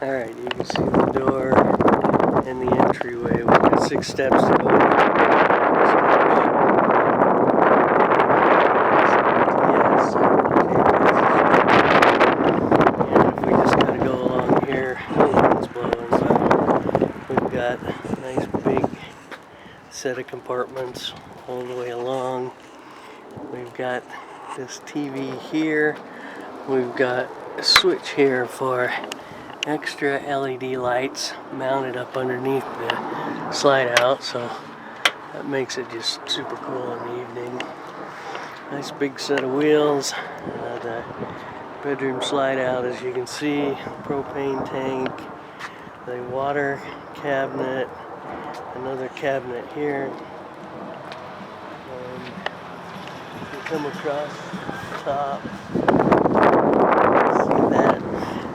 Alright, you can see the door and the entryway. We've got 6 steps to go. And if we just kind of go along here, the wind's blowing, so we've got a nice big set of compartments all the way along. We've got this TV here. We've got a switch here for extra LED lights mounted up underneath the slide out, so that makes it just super cool in the evening. Nice big set of wheels. The bedroom slide out, as you can see, propane tank, the water cabinet, another cabinet here. You come across the top. See that?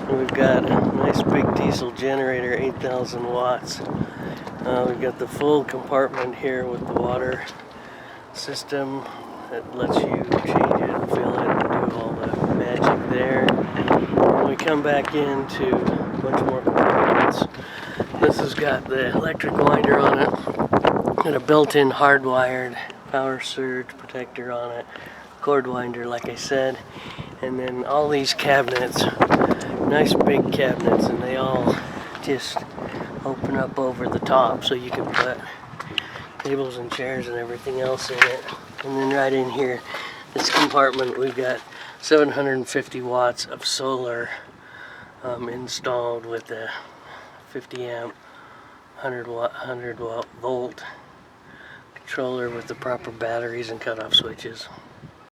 And we've got a nice big diesel generator, 8,000 watts. We've got the full compartment here with the water system that lets you change it and fill it and do all the magic there. And we come back into a bunch more compartments. This has got the electric winder on it and a built-in hardwired power surge protector on it, cord winder like I said, and then all these cabinets, nice big cabinets, and they all just open up over the top so you can put tables and chairs and everything else in it. And then right in here, this compartment, we've got 750 watts of solar installed with a 50 amp 100 volt controller with the proper batteries and cutoff switches.